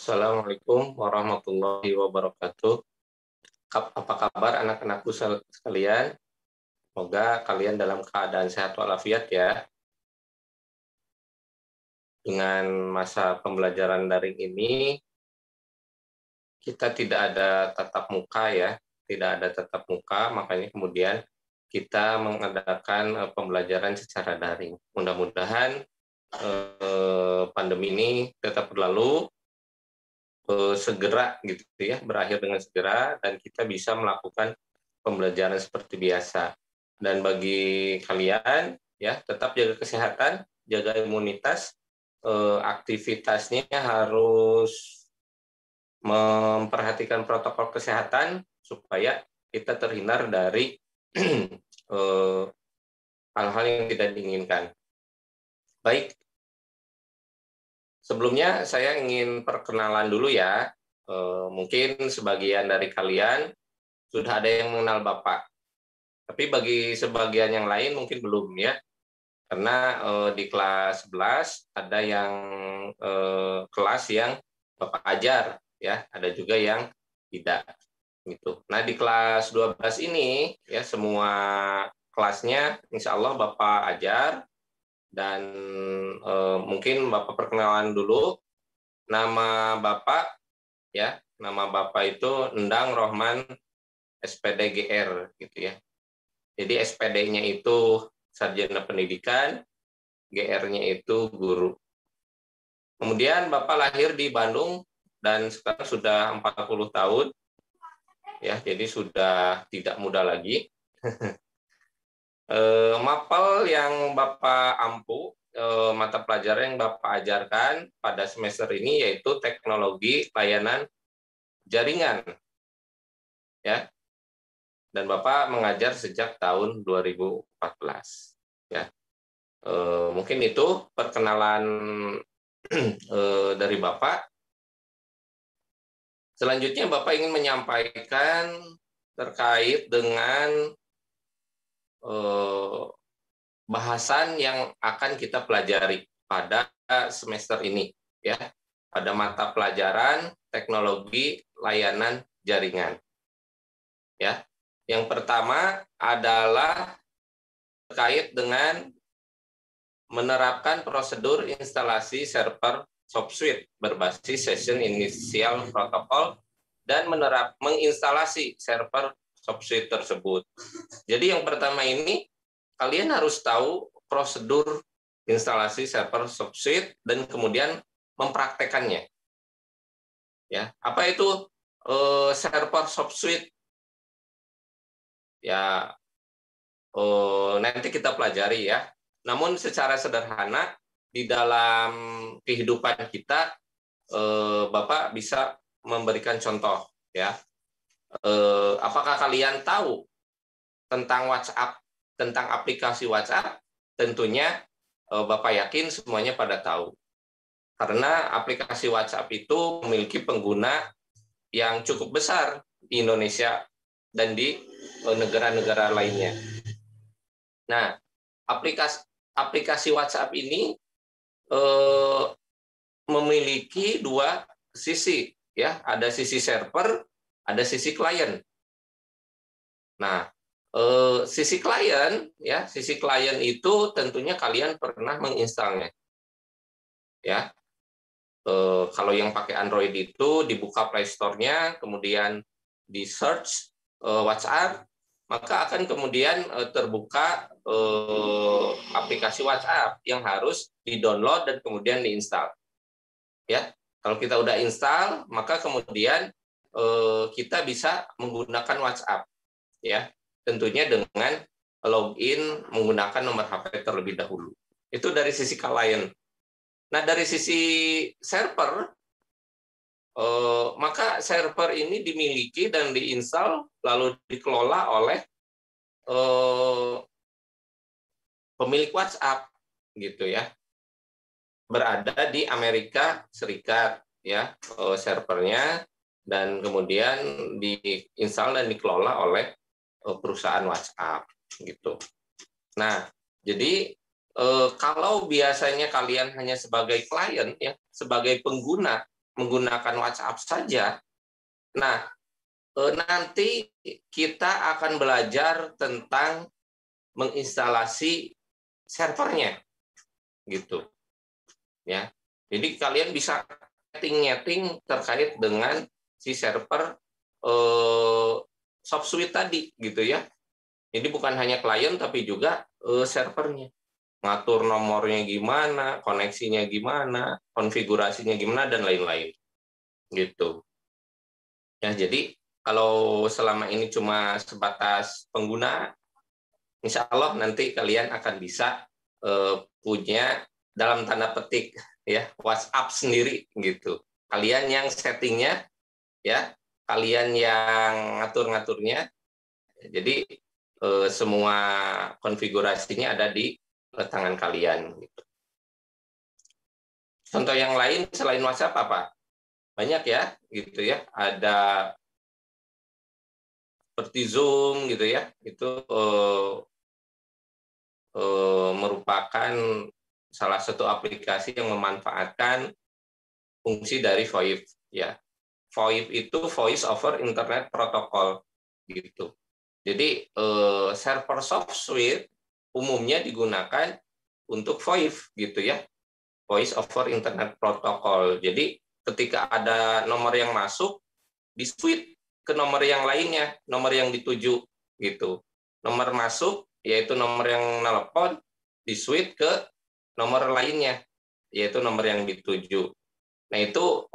Assalamualaikum warahmatullahi wabarakatuh. Apa kabar anak-anakku sekalian? Semoga kalian dalam keadaan sehat walafiat ya. Dengan masa pembelajaran daring ini, kita tidak ada tatap muka ya. Tidak ada tatap muka, makanya kemudian kita mengadakan pembelajaran secara daring. Mudah-mudahan pandemi ini tetap berlalu, segera gitu ya, berakhir dengan segera, dan kita bisa melakukan pembelajaran seperti biasa. Dan bagi kalian ya, tetap jaga kesehatan, jaga imunitas, aktivitasnya harus memperhatikan protokol kesehatan supaya kita terhindar dari hal-hal yang tidak diinginkan. Baik, sebelumnya saya ingin perkenalan dulu ya. Mungkin sebagian dari kalian sudah ada yang mengenal Bapak. Tapi bagi sebagian yang lain mungkin belum ya. Karena di kelas 11 ada yang kelas yang Bapak ajar ya, ada juga yang tidak gitu. Nah, di kelas 12 ini ya semua kelasnya insya Allah Bapak ajar, dan mungkin Bapak perkenalan dulu. Nama Bapak ya, nama Bapak itu Endang Rohman SPD GR gitu ya. Jadi SPD-nya itu sarjana pendidikan, GR-nya itu guru. Kemudian Bapak lahir di Bandung dan sekarang sudah 40 tahun. Ya, jadi sudah tidak muda lagi. Mapel yang Bapak ampu, mata pelajaran yang Bapak ajarkan pada semester ini yaitu teknologi layanan jaringan. Ya. Dan Bapak mengajar sejak tahun 2014. Ya. Mungkin itu perkenalan dari Bapak. Selanjutnya Bapak ingin menyampaikan terkait dengan bahasan yang akan kita pelajari pada semester ini, ya, pada mata pelajaran teknologi layanan jaringan. Ya, yang pertama adalah terkait dengan menerapkan prosedur instalasi server SoapSuite berbasis Session Initial Protocol dan menginstalasi server SoapSuite tersebut. Jadi yang pertama ini kalian harus tahu prosedur instalasi server SoapSuite dan kemudian mempraktekannya. Ya, apa itu server SoapSuite? Ya, nanti kita pelajari ya. Namun secara sederhana di dalam kehidupan kita, Bapak bisa memberikan contoh ya. Apakah kalian tahu tentang WhatsApp, tentang aplikasi WhatsApp? Tentunya Bapak yakin semuanya pada tahu. Karena aplikasi WhatsApp itu memiliki pengguna yang cukup besar di Indonesia dan di negara-negara lainnya. Nah, aplikasi WhatsApp ini memiliki dua sisi, ya. Ada sisi server, ada sisi klien. Nah, sisi klien, ya, sisi klien itu tentunya kalian pernah menginstalnya, ya. Kalau yang pakai Android itu dibuka Play Store-nya, kemudian di search WhatsApp, maka akan kemudian terbuka aplikasi WhatsApp yang harus di-download dan kemudian diinstal. Ya, kalau kita udah install, maka kemudian kita bisa menggunakan WhatsApp, ya, tentunya dengan login menggunakan nomor HP terlebih dahulu. Itu dari sisi klien. Nah, dari sisi server, maka server ini dimiliki dan diinstal lalu dikelola oleh pemilik WhatsApp, gitu ya. Berada di Amerika Serikat, ya, servernya, dan kemudian diinstal dan dikelola oleh perusahaan WhatsApp, gitu. Nah, jadi kalau biasanya kalian hanya sebagai klien, ya, sebagai pengguna menggunakan WhatsApp saja. Nah, nanti kita akan belajar tentang menginstalasi servernya, gitu. Ya, jadi kalian bisa setting terkait dengan si server SoftSuite tadi, gitu ya. Jadi bukan hanya klien tapi juga servernya. Ngatur nomornya gimana, koneksinya gimana, konfigurasinya gimana, dan lain-lain. Gitu. Ya, jadi kalau selama ini cuma sebatas pengguna, insya Allah nanti kalian akan bisa punya dalam tanda petik ya WhatsApp sendiri gitu. Kalian yang settingnya, ya, kalian yang ngatur-ngaturnya. Jadi semua konfigurasinya ada di tangan kalian. Gitu. Contoh yang lain selain WhatsApp apa? Banyak ya, gitu ya. Ada seperti Zoom, gitu ya. Itu merupakan salah satu aplikasi yang memanfaatkan fungsi dari VoIP. Ya, VoIP itu Voice over Internet Protocol, gitu. Jadi server SoftSuite umumnya digunakan untuk VoIP, gitu ya. Voice over Internet Protocol. Jadi ketika ada nomor yang masuk, di-switch ke nomor yang lainnya, nomor yang dituju, gitu. Nomor masuk, yaitu nomor yang nelpon, di-switch ke nomor lainnya, yaitu nomor yang dituju. Nah, itu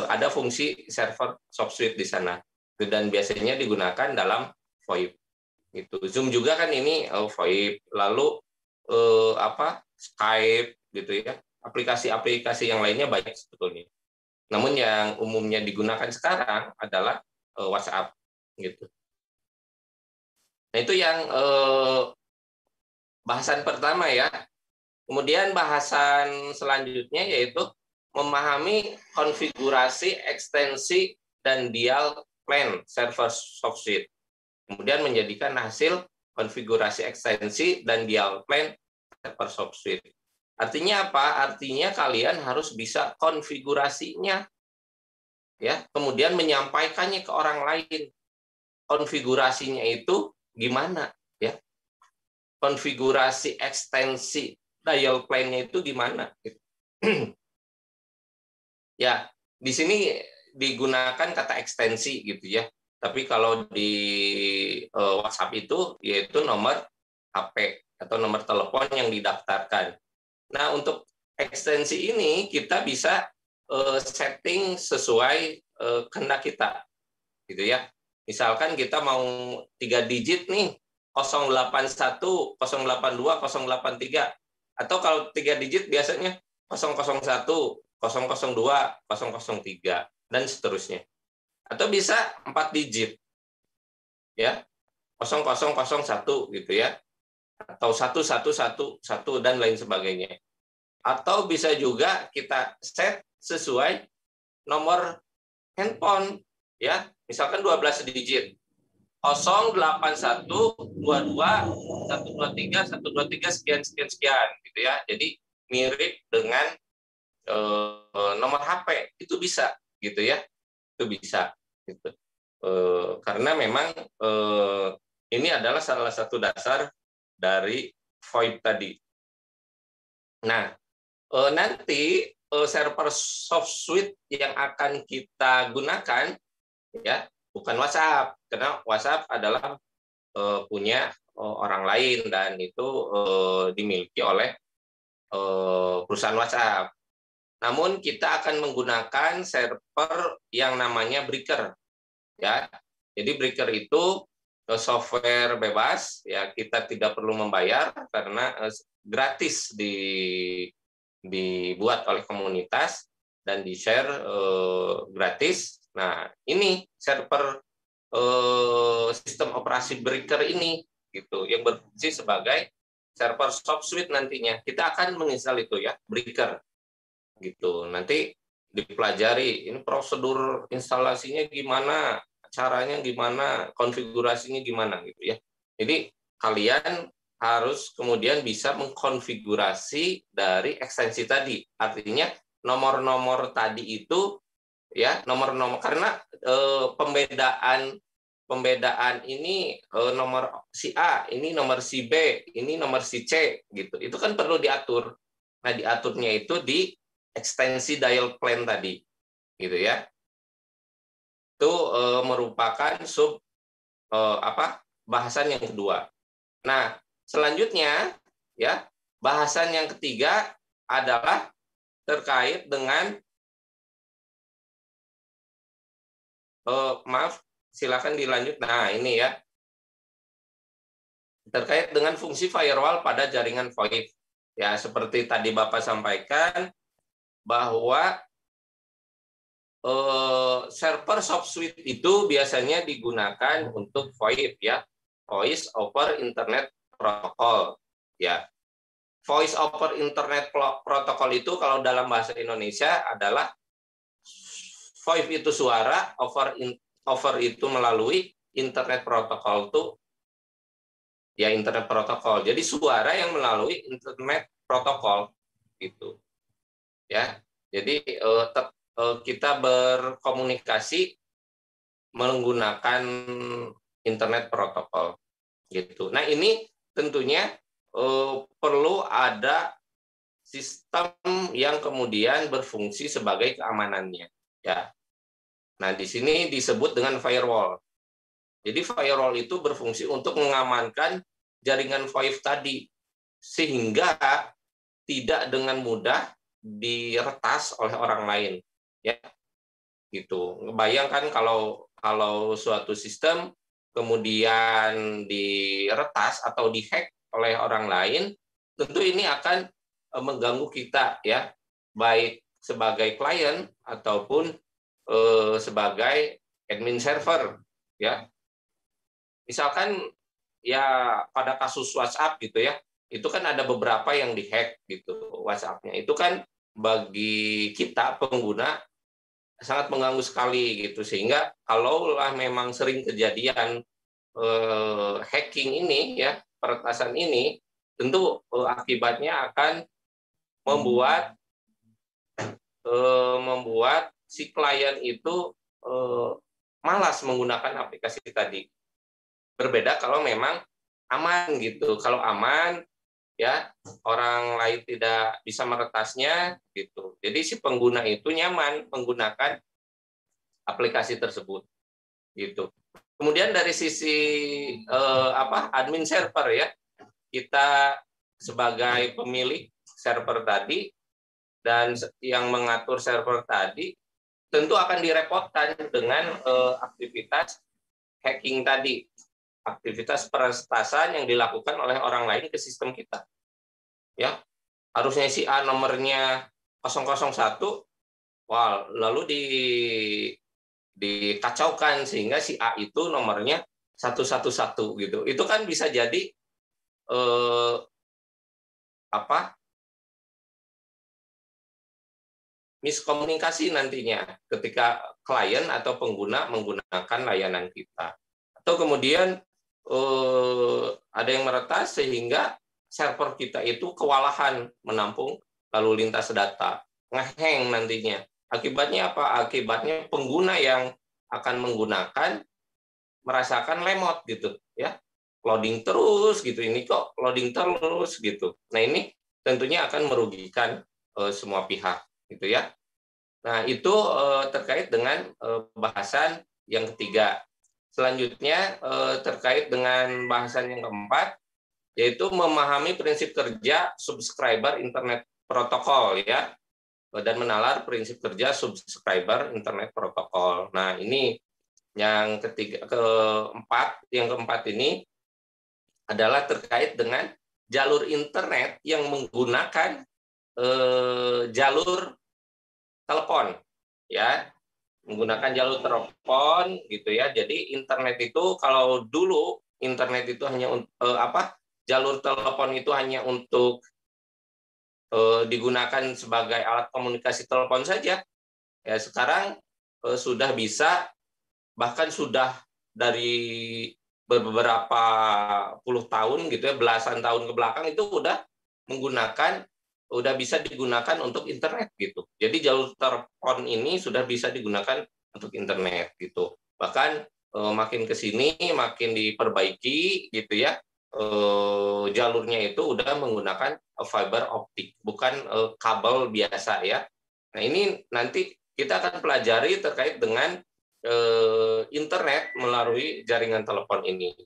ada fungsi server SoftSuite di sana. Dan biasanya digunakan dalam VoIP. Gitu. Zoom juga kan ini VoIP. Lalu Skype, gitu ya. Aplikasi-aplikasi yang lainnya banyak sebetulnya. Namun yang umumnya digunakan sekarang adalah WhatsApp, gitu. Nah, itu yang bahasan pertama ya. Kemudian bahasan selanjutnya yaitu memahami konfigurasi, ekstensi, dan dial plan server SoftSuite. Kemudian menjadikan hasil konfigurasi ekstensi dan dial plan server SoftSuite. Artinya apa? Artinya kalian harus bisa konfigurasinya, ya. Kemudian menyampaikannya ke orang lain. Konfigurasinya itu gimana, ya? Konfigurasi ekstensi dial plan-nya itu gimana? Ya, di sini digunakan kata ekstensi, gitu ya. Tapi kalau di WhatsApp itu yaitu nomor HP atau nomor telepon yang didaftarkan. Nah, untuk ekstensi ini kita bisa setting sesuai kehendak kita, gitu ya. Misalkan kita mau 3 digit nih, 081, 082, 083. Atau kalau 3 digit biasanya 001, 002, 003, dan seterusnya. Atau bisa 4 digit, ya, 0001 gitu ya, atau 1111 dan lain sebagainya. Atau bisa juga kita set sesuai nomor handphone, ya, misalkan 12 digit, 08122 123 sekian sekian sekian, gitu ya. Jadi mirip dengan nomor HP, itu bisa, gitu ya. Itu bisa, gitu. Karena memang ini adalah salah satu dasar dari VoIP tadi. Nah, nanti server SoftSuite yang akan kita gunakan, ya, bukan WhatsApp, karena WhatsApp adalah punya orang lain dan itu dimiliki oleh perusahaan WhatsApp. Namun kita akan menggunakan server yang namanya Breaker, ya. Jadi Breaker itu software bebas, ya, kita tidak perlu membayar karena gratis dibuat oleh komunitas dan di-share gratis. Nah, ini server sistem operasi Breaker ini, gitu, yang berfungsi sebagai server SoftSuite nantinya. Kita akan menginstal itu ya, Breaker, gitu. Nanti dipelajari ini prosedur instalasinya gimana, caranya gimana, konfigurasinya gimana, gitu ya. Jadi kalian harus kemudian bisa mengkonfigurasi dari ekstensi tadi. Artinya nomor-nomor tadi itu ya, nomor-nomor, karena pembedaan ini nomor si A, ini nomor si B, ini nomor si C gitu. Itu kan perlu diatur. Nah, diaturnya itu di ekstensi dial plan tadi, gitu ya. Itu merupakan bahasan yang kedua. Nah, selanjutnya ya, bahasan yang ketiga adalah terkait dengan maaf, silakan dilanjut. Nah, ini ya, terkait dengan fungsi firewall pada jaringan VoIP. Ya, seperti tadi Bapak sampaikan bahwa server SoftSuite itu biasanya digunakan untuk VoIP ya, Voice over Internet Protocol ya. Voice over Internet Protocol itu kalau dalam bahasa Indonesia adalah VoIP itu suara, over itu melalui, Internet Protocol itu ya Internet Protocol. Jadi suara yang melalui Internet Protocol gitu ya. Jadi kita berkomunikasi menggunakan Internet Protocol gitu. Nah, ini tentunya perlu ada sistem yang kemudian berfungsi sebagai keamanannya ya. Nah, di sini disebut dengan firewall. Jadi firewall itu berfungsi untuk mengamankan jaringan VoIP tadi sehingga tidak dengan mudah diretas oleh orang lain ya. Gitu. Bayangkan kalau suatu sistem kemudian diretas atau dihack oleh orang lain, tentu ini akan mengganggu kita ya, baik sebagai klien ataupun sebagai admin server ya. Misalkan ya pada kasus WhatsApp gitu ya, itu kan ada beberapa yang dihack gitu WhatsApp-nya. Itu kan bagi kita pengguna sangat mengganggu sekali gitu, sehingga kalaulah memang sering kejadian hacking ini ya, peretasan ini, tentu akibatnya akan membuat si klien itu malas menggunakan aplikasi tadi. Berbeda kalau memang aman gitu. Kalau aman ya, orang lain tidak bisa meretasnya gitu. Jadi si pengguna itu nyaman menggunakan aplikasi tersebut gitu. Kemudian dari sisi admin server ya, kita sebagai pemilik server tadi dan yang mengatur server tadi tentu akan direpotkan dengan aktivitas hacking tadi, aktivitas peretasan yang dilakukan oleh orang lain ke sistem kita. Ya, harusnya si A nomornya 001, wah, lalu dikacaukan sehingga si A itu nomornya 111 gitu. Itu kan bisa jadi miskomunikasi nantinya ketika klien atau pengguna menggunakan layanan kita. Atau kemudian ada yang meretas sehingga server kita itu kewalahan menampung lalu lintas data, ngeheng nantinya. Akibatnya apa? Akibatnya pengguna yang akan menggunakan merasakan lemot gitu ya. Loading terus gitu, ini kok loading terus gitu. Nah, ini tentunya akan merugikan semua pihak gitu ya. Nah, itu terkait dengan bahasan yang ketiga. Selanjutnya terkait dengan bahasan yang keempat, yaitu memahami prinsip kerja subscriber internet protokol ya, dan menalar prinsip kerja subscriber internet protokol. Nah, ini yang keempat ini adalah terkait dengan jalur internet yang menggunakan jalur telepon ya, menggunakan jalur telepon gitu ya. Jadi internet itu, kalau dulu internet itu hanya jalur telepon itu hanya untuk digunakan sebagai alat komunikasi telepon saja ya. Sekarang sudah bisa, bahkan sudah dari beberapa puluh tahun gitu ya, belasan tahun ke belakang itu udah menggunakan udah bisa digunakan untuk internet gitu. Jadi jalur telepon ini sudah bisa digunakan untuk internet gitu. Bahkan makin ke sini makin diperbaiki gitu ya. Jalurnya itu udah menggunakan fiber optik, bukan kabel biasa ya. Nah, ini nanti kita akan pelajari terkait dengan internet melalui jaringan telepon ini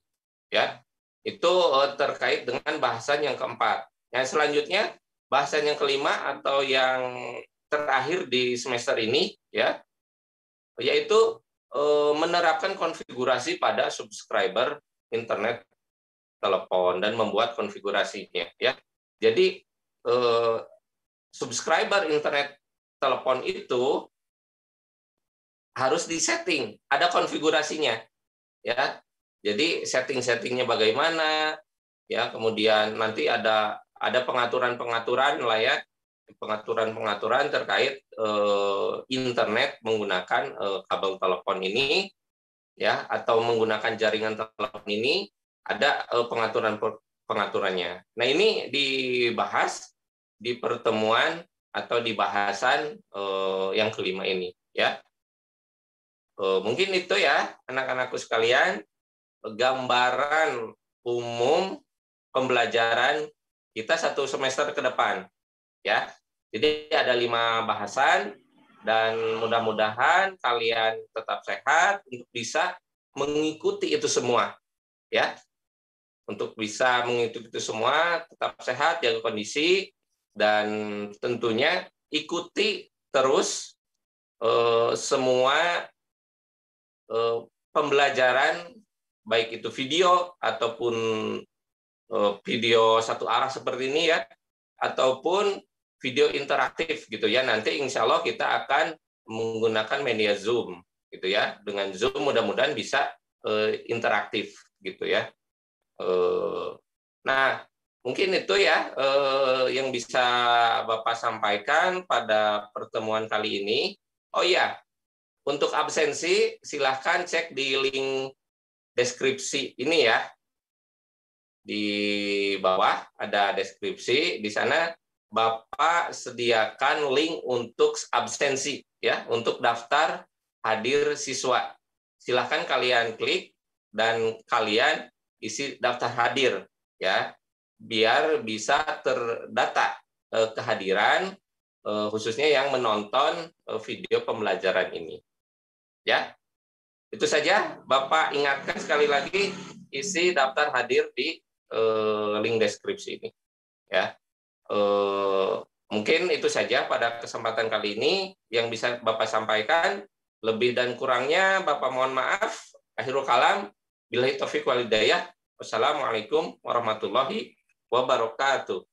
ya. Itu terkait dengan bahasan yang keempat. Yang selanjutnya bahasan yang kelima atau yang terakhir di semester ini ya, yaitu menerapkan konfigurasi pada subscriber internet telepon dan membuat konfigurasinya ya. Jadi subscriber internet telepon itu harus disetting, ada konfigurasinya ya. Jadi setting-settingnya bagaimana ya, kemudian nanti ada pengaturan-pengaturan lah ya, pengaturan-pengaturan terkait internet menggunakan kabel telepon ini ya, atau menggunakan jaringan telepon ini, ada pengaturannya. Nah, ini dibahas di pertemuan atau di bahasan yang kelima ini ya. Mungkin itu ya anak-anakku sekalian, gambaran umum pembelajaran kita satu semester ke depan ya. Jadi ada 5 bahasan dan mudah-mudahan kalian tetap sehat untuk bisa mengikuti itu semua ya. Untuk bisa mengikuti itu semua, tetap sehat, jaga kondisi, dan tentunya ikuti terus semua pembelajaran, baik itu video ataupun video satu arah seperti ini ya, ataupun video interaktif gitu ya. Nanti insya Allah kita akan menggunakan media Zoom gitu ya. Dengan Zoom mudah-mudahan bisa interaktif gitu ya. Nah, mungkin itu ya yang bisa Bapak sampaikan pada pertemuan kali ini. Oh iya, untuk absensi silahkan cek di link deskripsi ini ya. Di bawah ada deskripsi, di sana Bapak sediakan link untuk absensi ya, untuk daftar hadir siswa. Silahkan kalian klik dan kalian isi daftar hadir ya, biar bisa terdata kehadiran khususnya yang menonton video pembelajaran ini. Ya. Itu saja, Bapak ingatkan sekali lagi isi daftar hadir di link deskripsi ini. Ya. Mungkin itu saja pada kesempatan kali ini yang bisa Bapak sampaikan. Lebih dan kurangnya Bapak mohon maaf. Akhirul kalam. Billahi taufiq wal hidayah. Wassalamualaikum warahmatullahi wabarakatuh.